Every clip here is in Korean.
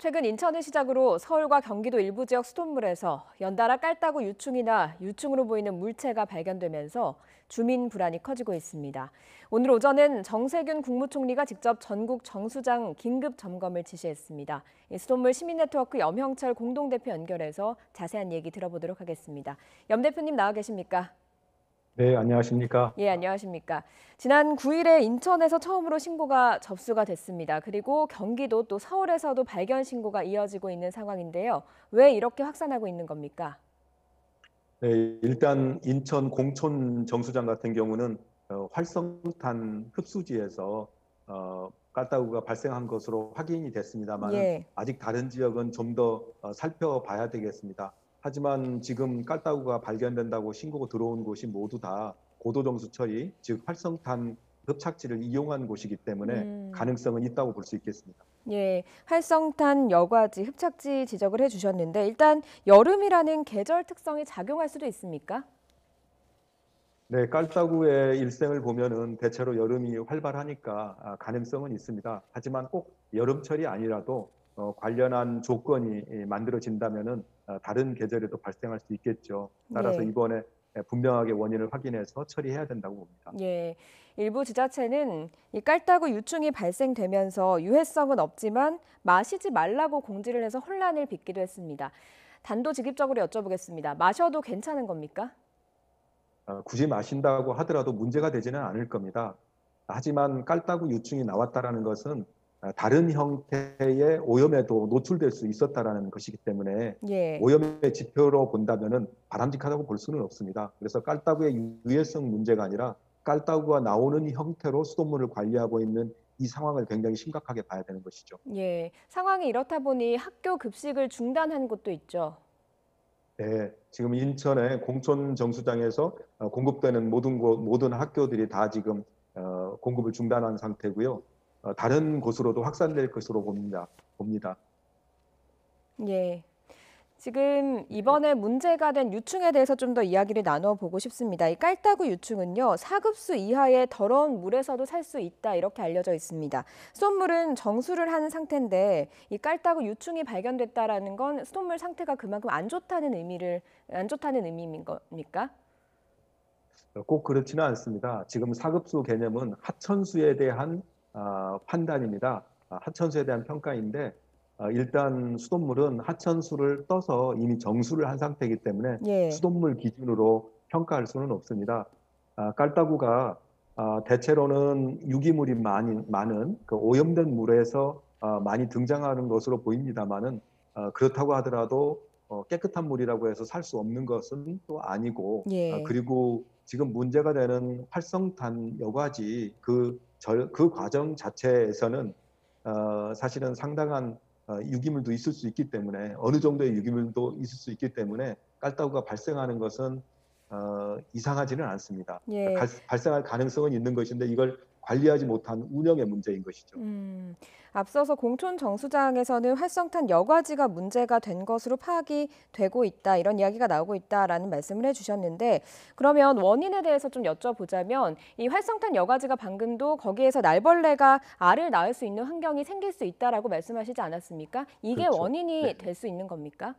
최근 인천을 시작으로 서울과 경기도 일부 지역 수돗물에서 연달아 깔따구 유충이나 유충으로 보이는 물체가 발견되면서 주민 불안이 커지고 있습니다. 오늘 오전엔 정세균 국무총리가 직접 전국 정수장 긴급 점검을 지시했습니다. 수돗물 시민네트워크 염형철 공동대표 연결해서 자세한 얘기 들어보도록 하겠습니다. 염 대표님 나와 계십니까? 네, 안녕하십니까? 예, 안녕하십니까. 지난 9일에 인천에서 처음으로 신고가 접수가 됐습니다. 그리고 경기도 또 서울에서도 발견 신고가 이어지고 있는 상황인데요. 왜 이렇게 확산하고 있는 겁니까? 네, 일단 인천 공촌 정수장 같은 경우는 활성탄 흡수지에서 가스가 발생한 것으로 확인이 됐습니다만은 예. 아직 다른 지역은 좀 더 살펴봐야 되겠습니다. 하지만 지금 가스가 발견된다고 신고가 들어온 곳이 모두 다 고도정수 처리, 즉 활성탄 흡착지를 이용한 곳이기 때문에 음. 가능성은 있다고 볼 수 있겠습니다. 예, 활성탄 여과지, 흡착지 지적을 해주셨는데 일단 여름이라는 계절 특성이 작용할 수도 있습니까? 네, 깔따구의 일생을 보면은 대체로 여름이 활발하니까 가능성은 있습니다. 하지만 꼭 여름철이 아니라도 관련한 조건이 만들어진다면은 다른 계절에도 발생할 수 있겠죠. 따라서 예. 이번에 분명하게 원인을 확인해서 처리해야 된다고 봅니다. 예, 일부 지자체는 이 깔따구 유충이 발생되면서 유해성은 없지만 마시지 말라고 공지를 해서 혼란을 빚기도 했습니다. 단도직입적으로 여쭤보겠습니다. 마셔도 괜찮은 겁니까? 굳이 마신다고 하더라도 문제가 되지는 않을 겁니다. 하지만 깔따구 유충이 나왔다라는 것은 다른 형태의 오염에도 노출될 수 있었다라는 것이기 때문에 예. 오염의 지표로 본다면은 바람직하다고 볼 수는 없습니다. 그래서 깔따구의 유해성 문제가 아니라 깔따구가 나오는 형태로 수돗물을 관리하고 있는 이 상황을 굉장히 심각하게 봐야 되는 것이죠. 예, 상황이 이렇다 보니 학교 급식을 중단한 곳도 있죠. 네, 지금 인천의 공촌 정수장에서 공급되는 모든 학교들이 다 지금 공급을 중단한 상태고요. 다른 곳으로도 확산될 것으로 봅니다. 예. 지금 이번에 문제가 된 유충에 대해서 좀 더 이야기를 나눠보고 싶습니다. 이 깔따구 유충은요, 사급수 이하의 더러운 물에서도 살 수 있다 이렇게 알려져 있습니다. 수돗물은 정수를 한 상태인데 이 깔따구 유충이 발견됐다라는 건 수돗물 상태가 그만큼 안 좋다는 의미인 겁니까? 꼭 그렇지는 않습니다. 지금 사급수 개념은 하천수에 대한 판단입니다. 하천수에 대한 평가인데 일단 수돗물은 하천수를 떠서 이미 정수를 한 상태이기 때문에 예. 수돗물 기준으로 평가할 수는 없습니다. 깔따구가 대체로는 유기물이 많은 그 오염된 물에서 많이 등장하는 것으로 보입니다만은 그렇다고 하더라도 깨끗한 물이라고 해서 살 수 없는 것은 또 아니고 예. 그리고 지금 문제가 되는 활성탄 여과지 그 과정 자체에서는 사실은 상당한 유기물도 있을 수 있기 때문에 어느 정도의 유기물도 있을 수 있기 때문에 깔따구가 발생하는 것은 이상하지는 않습니다. 예. 발생할 가능성은 있는 것인데 이걸 관리하지 못한 운영의 문제인 것이죠. 앞서서 공촌 정수장에서는 활성탄 여과지가 문제가 된 것으로 파악이 되고 있다, 이런 이야기가 나오고 있다라는 말씀을 해주셨는데 그러면 원인에 대해서 좀 여쭤보자면 이 활성탄 여과지가 방금도 거기에서 날벌레가 알을 낳을 수 있는 환경이 생길 수 있다라고 말씀하시지 않았습니까? 이게 그렇죠. 네. 원인이 될 수 있는 겁니까?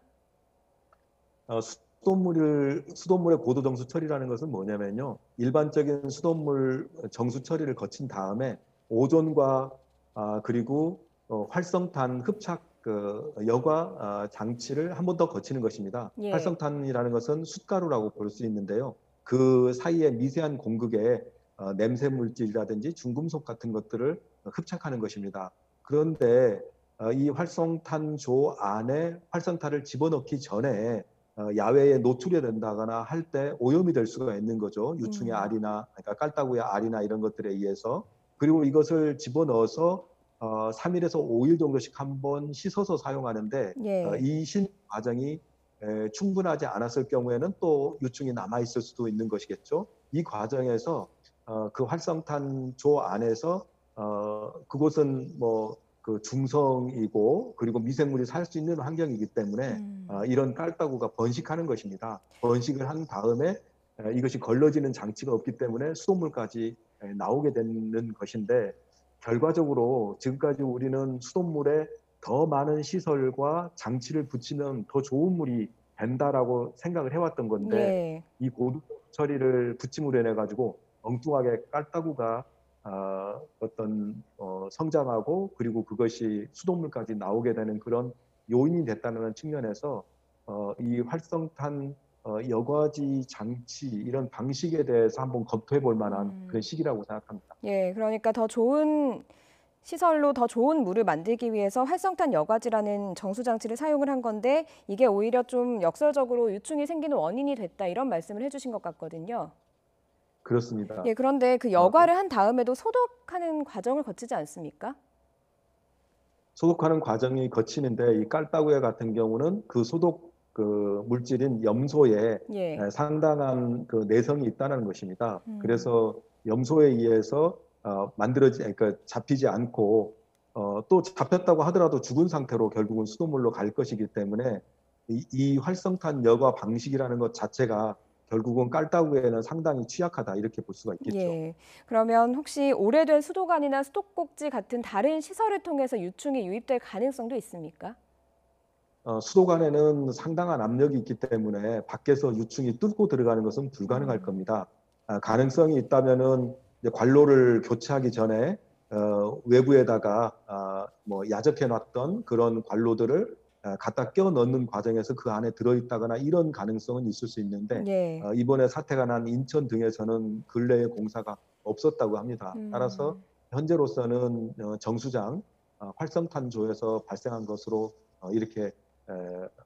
수돗물의 고도 정수 처리라는 것은 뭐냐면요. 일반적인 수돗물 정수 처리를 거친 다음에 오존과 그리고 활성탄 흡착 여과 장치를 한 번 더 거치는 것입니다. 예. 활성탄이라는 것은 숯가루라고 볼 수 있는데요. 그 사이에 미세한 공극에 냄새 물질이라든지 중금속 같은 것들을 흡착하는 것입니다. 그런데 이 활성탄조 안에 활성탄을 집어넣기 전에 야외에 노출이 된다거나 할 때 오염이 될 수가 있는 거죠. 유충의 음. 알이나 그러니까 깔따구의 알이나 이런 것들에 의해서. 그리고 이것을 집어넣어서 3일에서 5일 정도씩 한번 씻어서 사용하는데 예. 이 신 과정이 충분하지 않았을 경우에는 또 유충이 남아 있을 수도 있는 것이겠죠. 이 과정에서 그 활성탄조 안에서 그곳은 뭐 그 중성이고 그리고 미생물이 살 수 있는 환경이기 때문에 음. 이런 깔따구가 번식하는 것입니다. 번식을 한 다음에 이것이 걸러지는 장치가 없기 때문에 수돗물까지 나오게 되는 것인데 결과적으로 지금까지 우리는 수돗물에 더 많은 시설과 장치를 붙이면 더 좋은 물이 된다라고 생각을 해왔던 건데 예. 이 고도 처리를 붙임으로 인해 가지고 엉뚱하게 깔따구가 어떤 성장하고 그리고 그것이 수돗물까지 나오게 되는 그런 요인이 됐다는 측면에서 이 활성탄 여과지 장치 이런 방식에 대해서 한번 검토해 볼 만한 그런 시기라고 생각합니다. 예, 그러니까 더 좋은 시설로 더 좋은 물을 만들기 위해서 활성탄 여과지라는 정수 장치를 사용을 한 건데 이게 오히려 좀 역설적으로 유충이 생기는 원인이 됐다 이런 말씀을 해주신 것 같거든요. 그렇습니다. 예, 그런데 그 어, 여과를 한 다음에도 소독하는 과정을 거치지 않습니까? 소독하는 과정이 거치는데 이 깔따구에 같은 경우는 그 소독 그 물질인 염소에 예. 상당한 그 내성이 있다는 것입니다. 음. 그래서 염소에 의해서 그러니까 잡히지 않고 또 잡혔다고 하더라도 죽은 상태로 결국은 수돗물로 갈 것이기 때문에 이 활성탄 여과 방식이라는 것 자체가 결국은 깔따구에는 상당히 취약하다 이렇게 볼 수가 있겠죠. 예. 그러면 혹시 오래된 수도관이나 수도꼭지 같은 다른 시설을 통해서 유충이 유입될 가능성도 있습니까? 수도관에는 상당한 압력이 있기 때문에 밖에서 유충이 뚫고 들어가는 것은 불가능할 겁니다. 가능성이 있다면은 이제 관로를 교체하기 전에 외부에다가 뭐 야적해 놨던 그런 관로들을 갖다 껴 넣는 과정에서 그 안에 들어있다거나 이런 가능성은 있을 수 있는데 예. 이번에 사태가 난 인천 등에서는 근래에 공사가 없었다고 합니다. 따라서 현재로서는 정수장 활성탄조에서 발생한 것으로 이렇게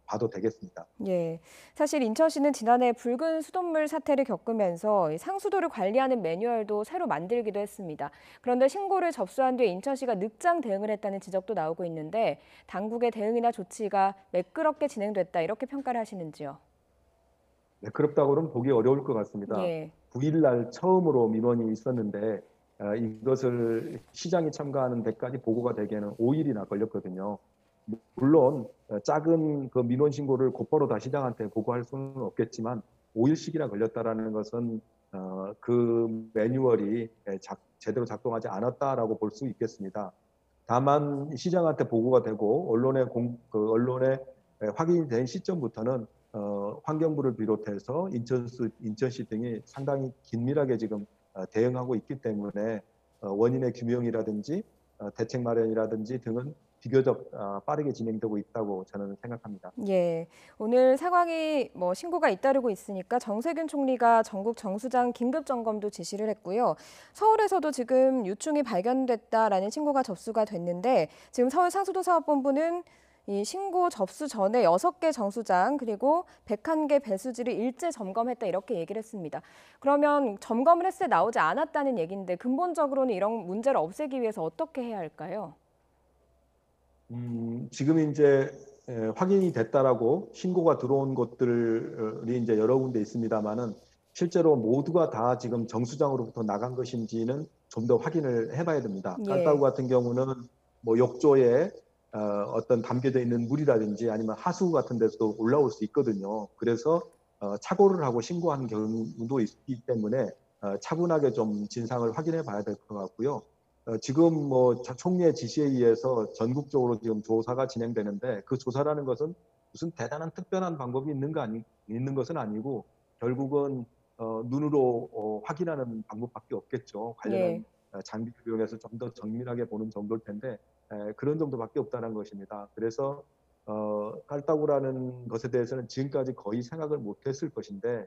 봐도 되겠습니다. 예. 사실 인천시는 지난해 붉은 수돗물 사태를 겪으면서 이 상수도를 관리하는 매뉴얼도 새로 만들기도 했습니다. 그런데 신고를 접수한 뒤에 인천시가 늑장 대응을 했다는 지적도 나오고 있는데 당국의 대응이나 조치가 매끄럽게 진행됐다 이렇게 평가를 하시는지요? 매끄럽다고는 보기 어려울 것 같습니다. 예. 9일 날 처음으로 민원이 있었는데 이것을 시장이 참가하는 데까지 보고가 되기에는 5일이나 걸렸거든요. 물론 작은 그 민원 신고를 곧바로 다 시장한테 보고할 수는 없겠지만 5일씩이나 걸렸다라는 것은 그 매뉴얼이 제대로 작동하지 않았다라고 볼 수 있겠습니다. 다만 시장한테 보고가 되고 언론에 확인이 된 시점부터는 환경부를 비롯해서 인천시 등이 상당히 긴밀하게 지금 대응하고 있기 때문에 원인의 규명이라든지 대책 마련이라든지 등은 비교적 빠르게 진행되고 있다고 저는 생각합니다. 예. 오늘 상황이 신고가 잇따르고 있으니까 정세균 총리가 전국 정수장 긴급 점검도 지시를 했고요. 서울에서도 지금 유충이 발견됐다라는 신고가 접수가 됐는데 지금 서울상수도사업본부는 이 신고 접수 전에 6개 정수장 그리고 101개 배수지를 일제 점검했다 이렇게 얘기를 했습니다. 그러면 점검을 했을 때 나오지 않았다는 얘기인데 근본적으로는 이런 문제를 없애기 위해서 어떻게 해야 할까요? 지금 이제 확인이 됐다라고 신고가 들어온 곳들이 이제 여러 군데 있습니다만은 실제로 모두가 다 지금 정수장으로부터 나간 것인지는 좀 더 확인을 해봐야 됩니다. 깔따구 예. 같은 경우는 뭐 욕조에 어떤 담겨져 있는 물이라든지 아니면 하수 같은 데서도 올라올 수 있거든요. 그래서 착오를 하고 신고한 경우도 있기 때문에 차분하게 좀 진상을 확인해 봐야 될 것 같고요. 지금 뭐 총리의 지시에 의해서 전국적으로 지금 조사가 진행되는데 그 조사라는 것은 무슨 대단한 특별한 방법이 있는 것은 아니고 결국은 눈으로 확인하는 방법밖에 없겠죠. 관련한 예. 장비를 이용해서 좀 더 정밀하게 보는 정도일 텐데 그런 정도밖에 없다는 것입니다. 그래서 깔따구라는 것에 대해서는 지금까지 거의 생각을 못했을 것인데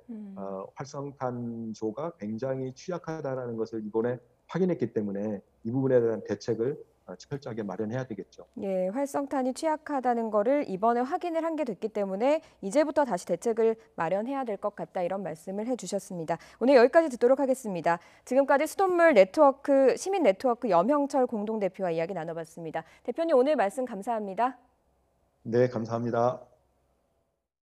활성탄소가 굉장히 취약하다는 것을 이번에 확인했기 때문에 이 부분에 대한 대책을 철저하게 마련해야 되겠죠. 예, 활성탄이 취약하다는 거를 이번에 확인을 한 게 됐기 때문에 이제부터 다시 대책을 마련해야 될 것 같다 이런 말씀을 해주셨습니다. 오늘 여기까지 듣도록 하겠습니다. 지금까지 수돗물 네트워크 시민 네트워크 염형철 공동대표와 이야기 나눠봤습니다. 대표님 오늘 말씀 감사합니다. 네, 감사합니다.